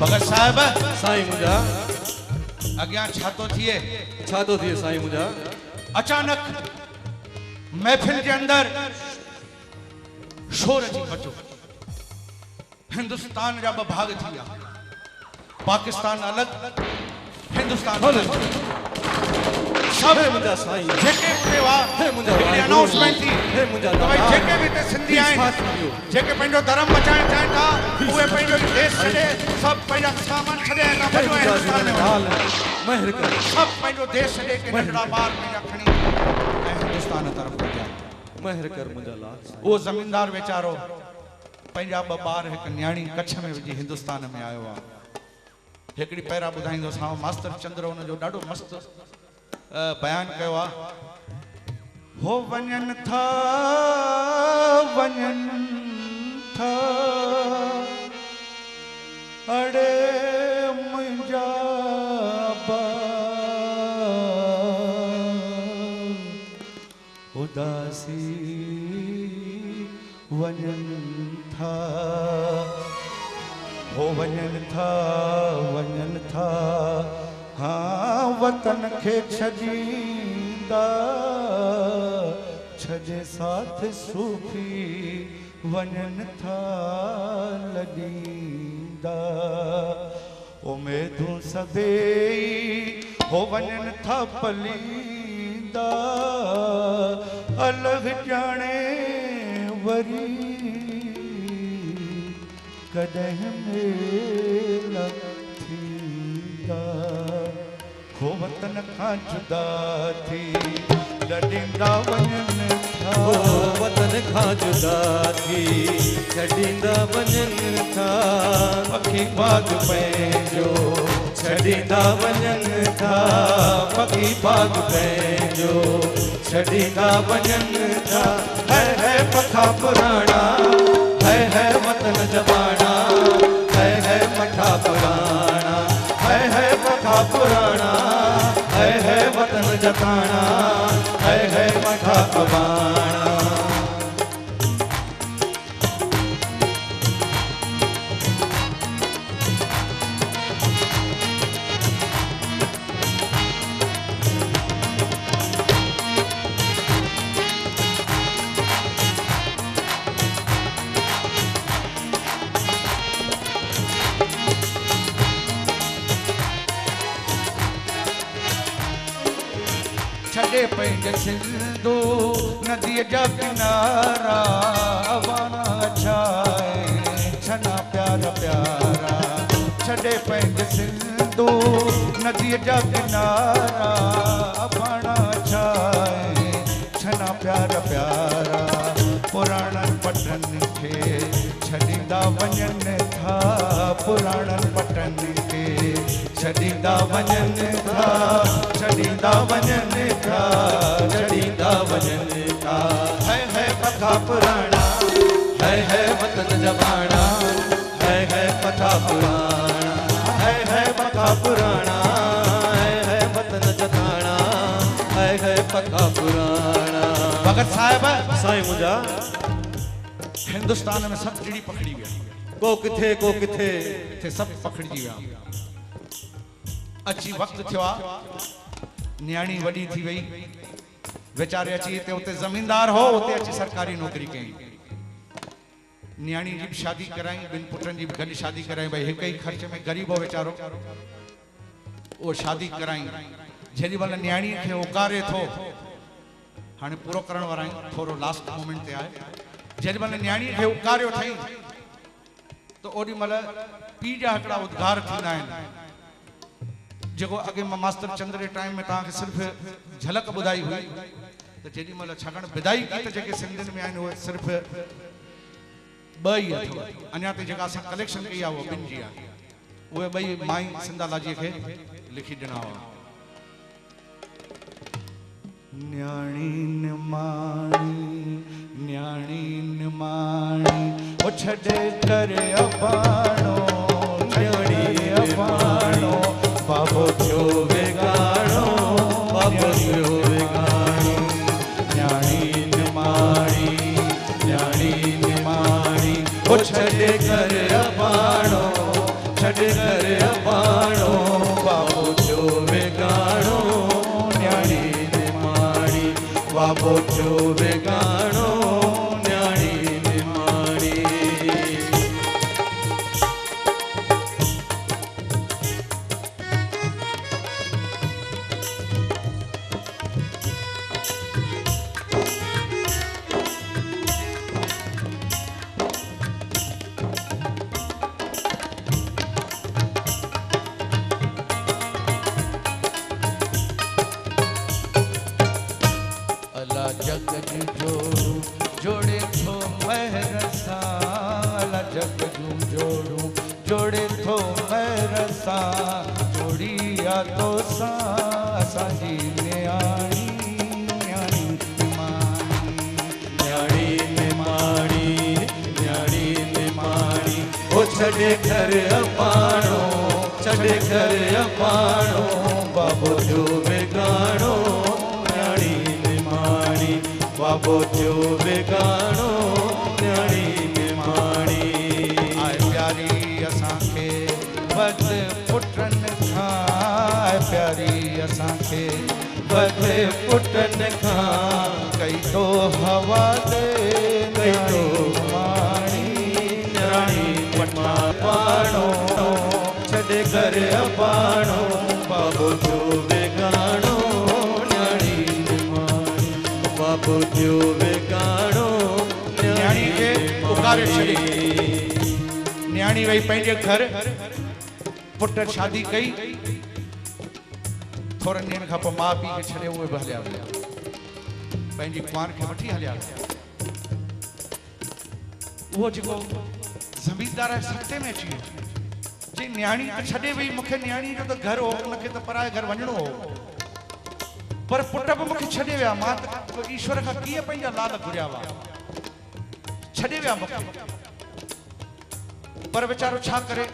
भगत साहब साईं मुंहिंजा अॻियां छा थो थिए छा थो थिए साईं मुंहिंजा अचानक महफिल के अंदर शोर अची मचो हिंदुस्तान जा ॿ भाग थी विया पाकिस्तान अलग हिंदुस्तान अलग सब मुंहिंजा साईं जेके उते हुआ हे मुंहिंजा हिकिड़ी अनाउंसमेंट थी हे मुंहिंजा त भई दादा जेके बि हिते सिंधी आहिनि जेके पंहिंजो धर्म बचाइण चाहिनि था उहे पंहिंजो देश छॾे सभु पंहिंजा सामान छॾे हितां हे वञो ऐं मुंहिंजा हिंदुस्तान में वञो। लाल महिर कर सभु पंहिंजो देश छॾे के नंढड़ा ॿार पंहिंजा खणी ऐं हिंदुस्तान तरफ़ वधिया महिर कर मुंहिंजा लाल वो जमींदार वेचारो पंहिंजा ॿ ॿार हिकु न्याणी कच्छ में विझी हिंदुस्तान में आयो आहे हिकिड़ी पहिरां ॿुधाईंदोसां मास्टर चंद्र हुनजो ॾाढो मस्तु बयानु कयो आहे हो वञनि था अड़े मुंहिंजा उदासी वञनि था हो वञनि था हाँ वतन खे छॾींदा छॾे साथ सूफ़ी वञनि था लॾींदा उमेदूं सभेई हो वञनि था पलींदा अलॻि ॼाणे वरी कॾहिं मेला थींदा हो वतन खां जुदा थी लॾींदा वञनि था वतन खां जुदा थी छॾींदा वञनि था पखी बाग पंहिंजो छॾींदा वञनि था पखी बाग पंहिंजो छॾींदा वञनि था है पखा पुराणा है वतन जबाना है मठा पुराणा है पखा पुराणा है वतन जताना है मठा अबाणा छॾे पंहिंजे सिंधू नदीअ जा किनारा अवाना छाए छना प्यारा प्यारा छॾे पंहिंजे सिंधू नदीअ जा किनारा अवाना छाए छना प्यारा प्यारा पुराणनि पटनि खे छॾींदा वञनि था पुराणनि पटनि खे छॾींदा वञनि था छॾींदा वञनि था छॾींदा वञनि था है पखा पुराणा है वतन जबाना है पखा पुराणा है पखा पुराणा है वतन जताना है पखा पुराणा भगत साहिब साईं मुंहिंजा हिंदुस्तान में सभु चिड़ी पकड़ी विया को किथे इथे सभु पकड़िजी विया अची वक़्तु थियो आहे न्याणी वॾी थी वई वीचारे अची हिते उते ज़मींदार हो उते अची सरकारी नौकरी कई न्याणी जी भी शादी कराई ॿिनि पुटनि जी भी गॾु शादी कराई भाई हिक ई ख़र्च में ग़रीब हो वीचारो वो शादी कराई जेॾी महिल न्याणीअ खे उकारे थो हाणे पूरो करण वारा आहियूं थोरो लास्ट मोमेंट ते आहे जेॾी महिल न्याणीअ खे उकारियो अथई तो ओॾी महिल पीउ जा हिकिड़ा उद्गार थींदा आहिनि जेको अॻे मां मास्टर चंद्र जे टाइम में तव्हांखे सिर्फ़ु झलक ॿुधाई हुई त जेॾी महिल छाकाणि विदाई गीत जेके सिंधियुनि में आहिनि उहे सिर्फ़ु ॿ ई अथव। अञा ताईं जेका असां कलेक्शन कई आहे उहा ॿिनि जी आहे। उहे ॿई माई सिंधालाजीअ खे लिखी ॾिना हुआ। न्याणी निमाणी ओ छॾे करे अबाणो न्याणी अबाणो बाबो थियो वेगाणो बाबो थियो वेगाणो न्याणी निमाणी ओ छॾे करे अबाणो बाबो थियो वेगाणो न्याणी निमाणी बाबो थियो वेगाणो न्याणी निमाणी। जग जोड़ू जोड़े थो महर सां जग जोड़ू जोड़े थो महर सां जोड़िया तो सां असांजी न्याणी निमाणी ओ छॾे घर अपाणो बाबो जो वेगाणो न्याणी निमाणी बाबो थियो वेगाणो न्याणी निमाणी। आए प्यारी असांखे बद पुटनि खां प्यारी असांखे बद पुटनि खां कई तो हवाले कई तो माणी न्याणी पाणो छॾे घर अपाणो बाबो थियो वेगाणो न्याणी निमाणी बाबो थियो वेगाणो न्याणी खे पुकारे छॾी। न्याणी वई पंहिंजे घर पुट शादी कई थोरनि ॾींहंनि खां पोइ माउ पीउ खे छॾे उहे बि हलिया विया पंहिंजी कुंवार खे वठी हलिया विया। उहो जेको ज़मीनदार आहे सख़्ते में अची वियो चई न्याणी त छॾे वई मूंखे न्याणी जो त घर हो उनखे त पराए घर वञिणो हो पर पुट बि मूंखे छॾे विया मां त ईश्वर खां कीअं पंहिंजा लाल घुरिया हुआ छॾे विया मूंखे पर वीचारो छा करे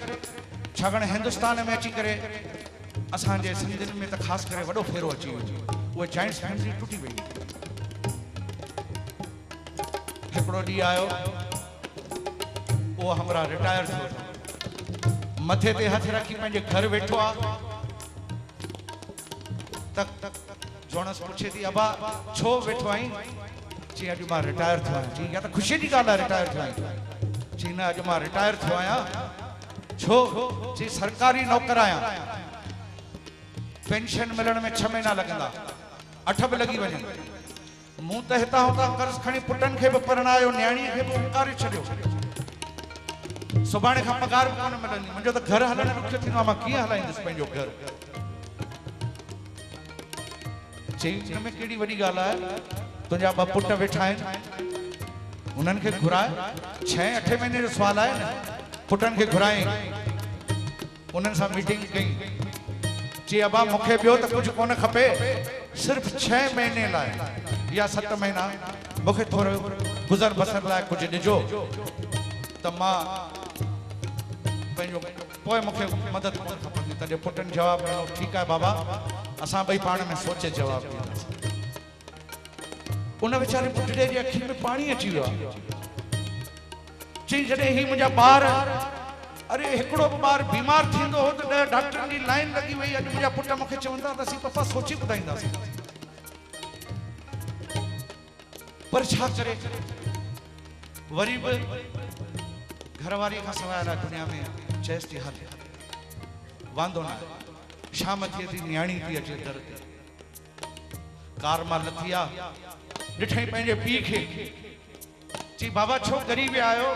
छाकाणि हिंदुस्तान में अची करे असांजे सिंधियुनि में त ख़ासि करे वॾो फेरो अची वियो उहे जॉइंट फैमिली टुटी वई। हिकिड़ो ॾींहुं आयो उहो हमरा रिटायर थियो मथे ते हथ रखी पंहिंजे घर वेठो आहे त जोणस पुछे थी अबा छो वेठो आहीं चई अॼु मां रिटायर थियो आहियां चई या त ख़ुशीअ जी ॻाल्हि आहे रिटायर थियो आहीं चई न अॼु मां रिटायर थियो आहियां छो चई सरकारी नौकर आहियां पेंशन मिलण में 6 महीना लॻंदा 8 बि लॻी वञनि मूं त हितां हुतां कर्ज़ खणी पुटनि खे बि परणायो न्याणीअ खे बि उकारे छॾियो सुभाणे खां पगार बि कोन मिलंदी मुंहिंजो त घर हलण ॾुखियो थींदो आहे मां कीअं हलाईंदुसि पंहिंजो घर चई हिन में कहिड़ी वॾी ॻाल्हि आहे तुंहिंजा 2 पुट वेठा आहिनि उन्हनि खे घुराए 6-8 महीने जो सुवाल आहे न पुटनि खे घुराए उन्हनि सां मीटिंग कई चई अबा मूंखे ॿियो त कुझु कोन खपे सिर्फ़ु 6 महीने लाइ या 7 महीना मूंखे थोरो गुज़र बसर लाइ कुझु ॾिजो त मां पंहिंजो पोइ मूंखे मदद कोन खपंदी तॾहिं पुटनि जवाबु ॾिनो ठीकु आहे बाबा असां ॿई पाण में सोचे जवाबु ॾींदासीं। उन वीचारे पुटड़े जी अखियुनि में पाणी अची वियो आहे चई जॾहिं ही मुंहिंजा ॿार अरे हिकिड़ो बि ॿार बीमार थींदो हो त 10 डॉक्टरनि जी लाइन लॻी वई अॼु मुंहिंजा पुट मूंखे चवंदा त असीं पप्पा सोची ॿुधाईंदासीं पर छा करे वरी बि घरवारी खां सवाइ दुनिया में चएसि थी हल वांदो न शाम थिए थी न्याणी थी अचे दर ते कार मां लथी आहे ॾिठई पंहिंजे पीउ खे चई बाबा छो ग़रीब आयो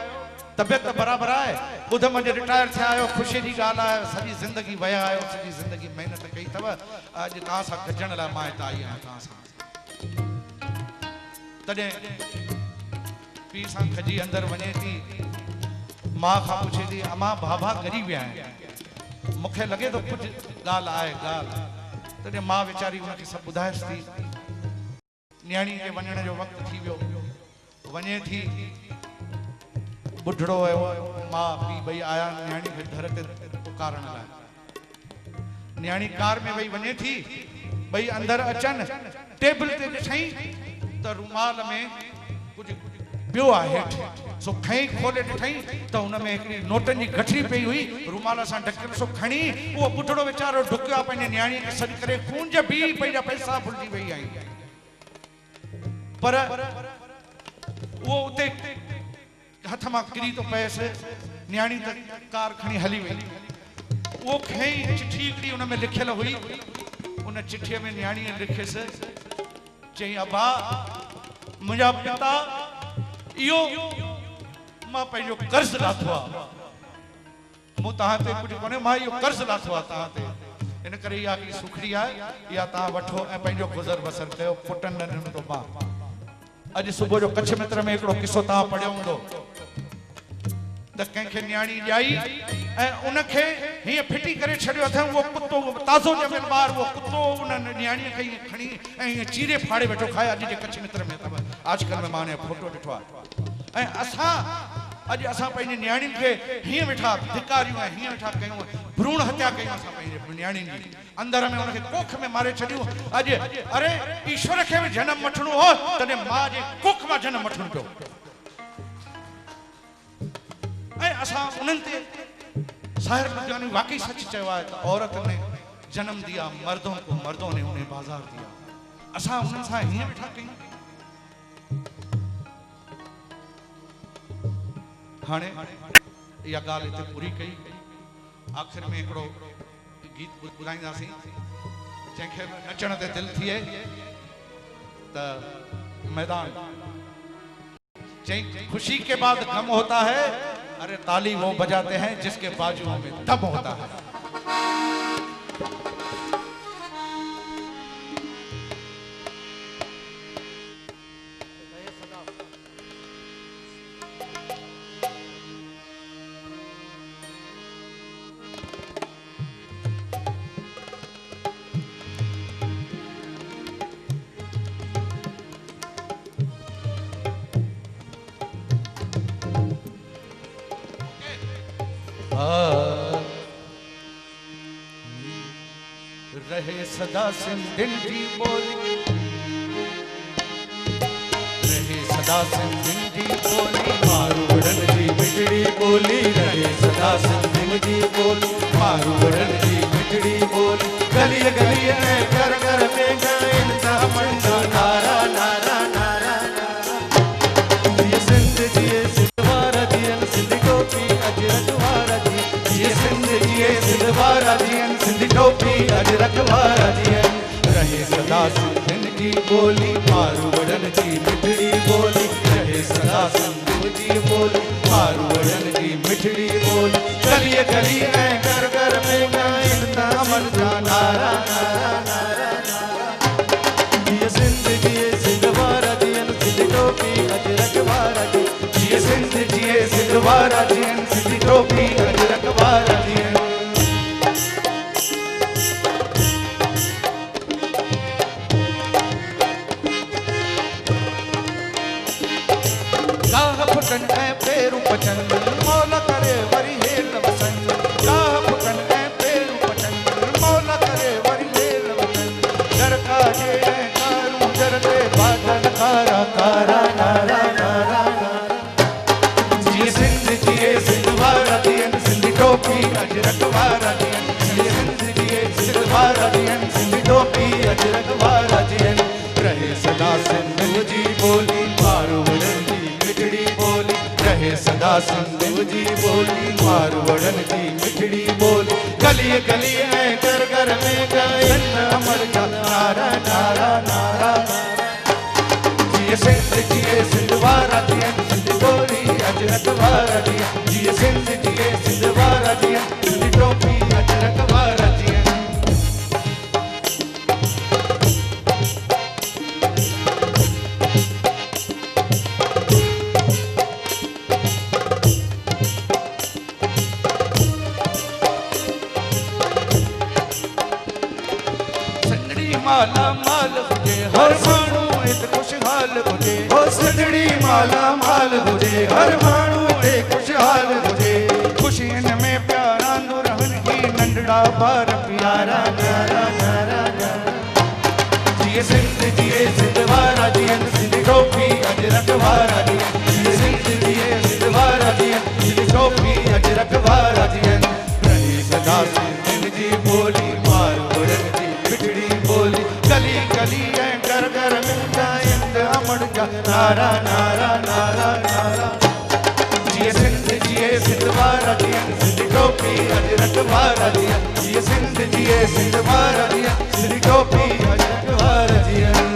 तबियत बराबरि आहे ॿुध मुंहिंजे रिटायर थिया आहियो ख़ुशीअ जी ॻाल्हि आहे सॼी ज़िंदगी वया आहियो सॼी ज़िंदगी महिनत कई अथव अॼु तव्हां सां गॾजण लाइ मां हितां आई आहियां तव्हां सां तॾहिं पीउ सां खजी अंदरि वञे थी, मां खां पुछे थी, अमां बाबा गरी विया आहिनि, मूंखे लॻे थो कुझु ॻाल्हि आहे ॻाल्हि। तॾहिं मां वीचारी हुनखे सभु ॿुधाएसि थी। न्याणी जे वञण जो वक़्तु थी वियो, वञे थी, बुढड़ो आयो, मां पीउ ॿई आया न्याणी खे घर ते पुकारण लाइ। न्याणी कार में वेही वञे थी, ॿई अंदरि अचनि, टेबल ते ॾिठई त रुमाल में कुझु ॿियो आहे हेठि, सो खई खोले ॾिठई त हुन में हिकिड़ी नोटनि जी गठरी पई हुई, रुमाल सां ढकियल, सो खणी उहो बुढड़ो वीचारो डुकियो आहे पंहिंजे न्याणीअ खे सॾु करे, खून जा बी पंहिंजा पैसा भुलिजी वई आई। पर उहो उते हथ मां किरी थो पएसि, न्याणी त कार खणी हली वई। वो खई चिट्ठी हिकिड़ी उन में लिखियल हुई, उन चिट्ठीअ में न्याणीअ लिखियसि, चई अबा मुंहिंजा पिता इहो मां पंहिंजो कर्ज़ लाथो आहे, मूं तव्हां ते कुझु कोन्हे, मां इहो कर्ज़ लाथो आहे तव्हां ते, इन करे इहा हिकिड़ी सुखड़ी आहे, इहा तव्हां वठो ऐं पंहिंजो गुज़र बसर कयो, पुटनि न ॾिनो मां। अॼु सुबुह जो कच्छ मित्र में हिकिड़ो किस्सो तव्हां पढ़ियो हूंदो त कंहिंखे न्याणी ॼाई ऐं उनखे हीअं फिटी करे छॾियो अथऊं, उहो कुतो ताज़ो ॼमियल ॿार, उहो कुतो उन न्याणीअ खे हीअं खणी ऐं हीअं चीरे फाड़े वेठो खाए। अॼु जे कच्छ मित्र में अथव, आजकल में मां फोटो ॾिठो आहे। ऐं असां पंहिंजी न्याणियुनि खे हीअं वेठा धिकारियूं ऐं हीअं वेठा कयूं, भ्रूण हत्या कयूं असां पंहिंजे न्याणियुनि जी, अंदर में उनखे कोख में मारे छॾियूं। अॼु अरे ईश्वर खे बि जनम वठणो हो, तॾहिं मां जे कोख मां जनम वठणो पियो। ऐं असां उन्हनि ते साहिर बुरजानी वाकई सच चयो आहे त औरत ने जन्म दिया, मर्दों को मर्दों ने उन्हें बाजार दिया। असां उन्हनि सां हीअं वेठा कयूं। हाणे इहा ॻाल्हि हिते पूरी कई, आख़िर में हिकिड़ो गीत ॿुधाईंदासीं जंहिंखे नचण ते दिलि थिए त मैदान। चई खुशी के बाद गम होता है, अरे ताली वो बजाते हैं जिसके बाजुओं में दम होता है। रहे सदा सिंधिन जी बोली, रहे सदा सिंधिन जी बोली, मारूड़न जी मिठड़ी बोली, रहे सदा सिंधिन जी बोली, मारूड़न जी मिठड़ी बोली, गली गली में घर घर में गायन ता मंडो नारा नारा नारा नारा। ये सिंध जी सिंधवारा जी सिंध टोपी अजरक वारा जी, ये सिंध जी सिंधवारा जी सिंध टोपी अजरक वारा जी। रहे सदा सिंधिन जी बोली, मारूड़न जी मिठड़ी बोली, रहे सदा सिंधिन जी बोली, मारूड़न जी मिठड़ी बोली, गली गली में घर घर में गायन ता मंडो नारा नारा नारा नारा। ये सिंध जी सिंधवारा जी सिंध टोपी अजरक वारा जी, ये सिंध जी सिंधवारा जी सिंध टोपी अजरक वारा जी। फुटन ऐं पेरूं पचन मौल करे वरी हेल वसन, गाह फुटन ऐं पेरूं पचन मौल करे वरी हेल वसन, दरका जे ऐं कारूं दरते बादल कारा कारा नारा नारा नारा। जी सिंध जी सिंधवारा जी सिंध टोपी अजरक वारा जी, जी सिंध जी सिंधवारा जी सिंध टोपी अजरक वारा जी। रहे सदा सिंध जी बोली, मारूड़न जी मिठड़ी बोली, रहे सदा सिंध जी बोली, मारूड़न जी मिठड़ी बोली, गली गली ऐं घर घर में गायन अमर जा नारा नारा नारा नारा। जी सिंध जी सिंधवारा जी सिंध टोपी अजरक वारा जी, जी सिंध जी सिंधवारा जी सिंध टोपी अजरक वारा जी। खुशहाल हुजे ओ सिंधड़ी माला माल हुजे हर माण्हू ते खुशहाल हुजे खुशियुनि में प्यारा रहन ही नंढड़ा ॿार प्यारा नारा नारा नारा जिए सिंध जिए सिंध वारा जियन सिंध टोपी अजरक वारा जियन जिए सिंध जिए सिंध वारा जियन सिंध टोपी अजरक वारा जियन रही सदा सिंध जी बोली मार उड़न जी बिगड़ी बोली गली गली ऐं घर घर में गायन अमड़ जा नारा नारा नारा नारा जिए सिंध जिए सिंध वारा जियन सिंध टोपी अजरक वारा जियन जिए सिंध जिए सिंध वारा जियन सिंध टोपी अजरक वारा जियन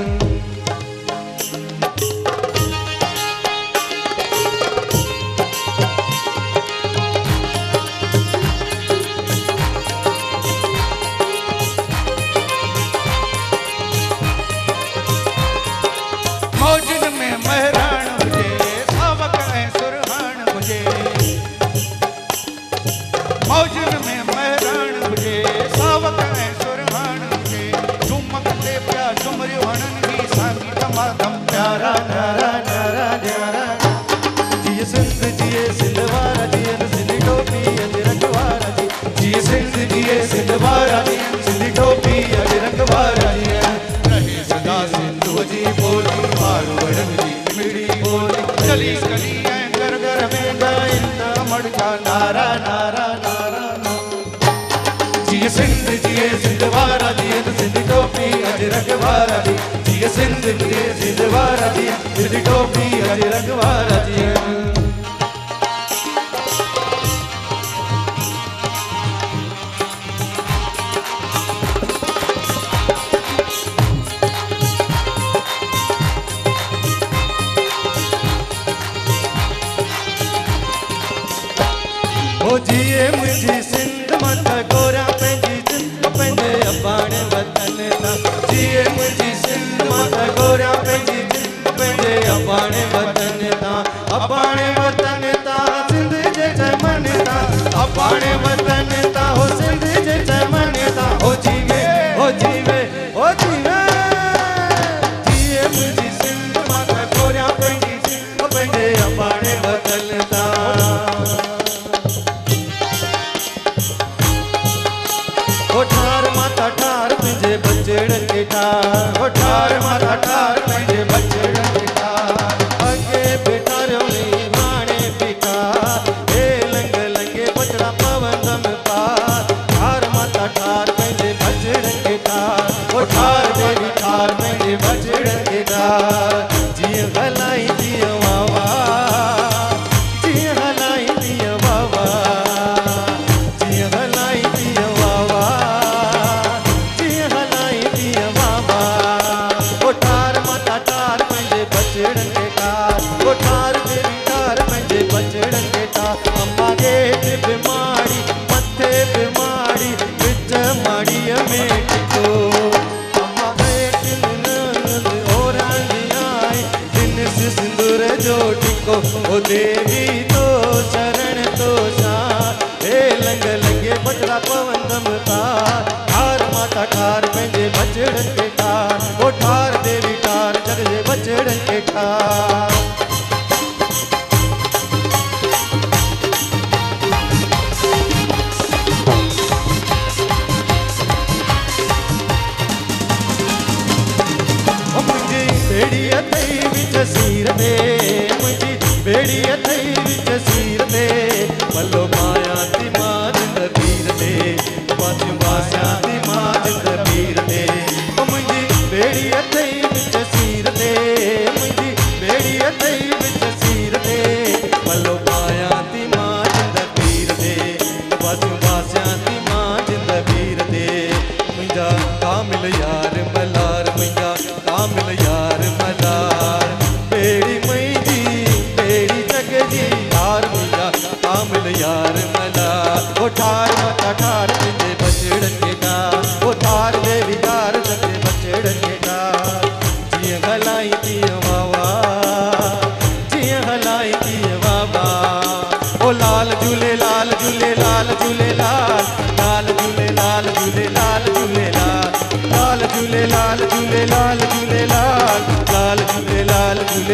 मौजन में महरान हुजे सावक ऐं सुरहान हुजे मौजन में महरान हुजे सावक ऐं सुरहान हुजे झुमक ते पिया झुमरियो हणन ही सांगी तमातम प्यारा नारा नारा नारा जिए सिंध जिए सिंध वारा जियन सिंध टोपी अजरक वारा जी जिए सिंध जिए सिंध वारा जियन सिंध टोपी अजरक वारा जियन रहे सदा सिंधु जी बोली मार वड़न जी मिड़ी बोली गली गली ऐं घर घर में गायन अमड़ जा नारा नारा नारा जिए सिंध जिए सिंध वारा जियन सिंध टोपी अजरक वारा जी जिए सिंध जिए सिंध वारा जियन सिंध टोपी अजरक वारा जियन ओ जिए मुझी सिंध मत गोरा पंहिंजी जिंद पंहिंजे अबाणे वतन तां जिए मुझी सिंध मत गोरा पंहिंजी जिंद पंहिंजे अबाणे वतन तां अबाणे वतन तां सिंध जे चमन तां अबाणे वतन तां हो सिंध जे चमन तां ओ जीवे ओ जीवे ओ जीवे जिए मुझी सिंध मत गोरा पंहिंजी जिंद पंहिंजे अबाणे वतन तां ठार माता ठार पंहिंजे बचड़न के ठार ठार माता ठार पंहिंजे बचड़न के ठार अगे बेटारियो नी माणे पिका हे लंग लंगे बचड़ा पवंदम पार ठार माता ठार पंहिंजे बचड़न के ठार ठार देवी ठार पंहिंजे बचड़न के ठार जीअं हलाई जीअं वावा जीअं हलाई जीअं वावा जीअं हलाई जीअं वावा ठार माता ठार पंहिंजे बचड़न के ठार ठार देवी ठार पंहिंजे बचड़न के ठार अम्मा गेट बीमारी मथे बीमारी विच माड़ीअ में टिको अम्मा गेट ओरांगी आई दिनस सिंदूर जो टिको ओ देवी तो शरण तो शान हे लंग लंगे बचड़ा पवंदम तार ठार माता ठार पंहिंजे बचड़न के ठार ओ ठार देवी ठार जग जे बचड़न के ठार मुंहिंजी बेड़ी अथई विच सीर ते मुंहिंजी बेड़ी अथई विच सीर ते मलो माया थी मां जिंद पीर ते बातियूं बासियां थी मां जिंद पीर ते मुंहिंजी बेड़ी अथई विच सीर ते मुंहिंजी बेड़ी अथई विच सीर ते मलो माया थी मां जिंद पीर ते बातियूं बासियां थी मां जिंद पीर ते मुंहिंजा कामिल यार मलार मुंहिंजा कामिल यार मलार बेड़ी मुंहिंजी बेड़ी जग जी यार मुंहिंजा कामिल यार मलार ओ ठार माता ठार पंहिंजे बचड़न के ठार ओ ठार देवी ठार जग जे बचड़न के ठार जीअं हलाई तीअं वावा जीअं हलाई तीअं वावा ओ लाल झूलेलाल झूलेलाल झूलेलाल लाल झूलेलाल झूलेलाल झूलेलाल लाल झूलेलाल झूलेलाल झूलेलाल लाल झूलेलाल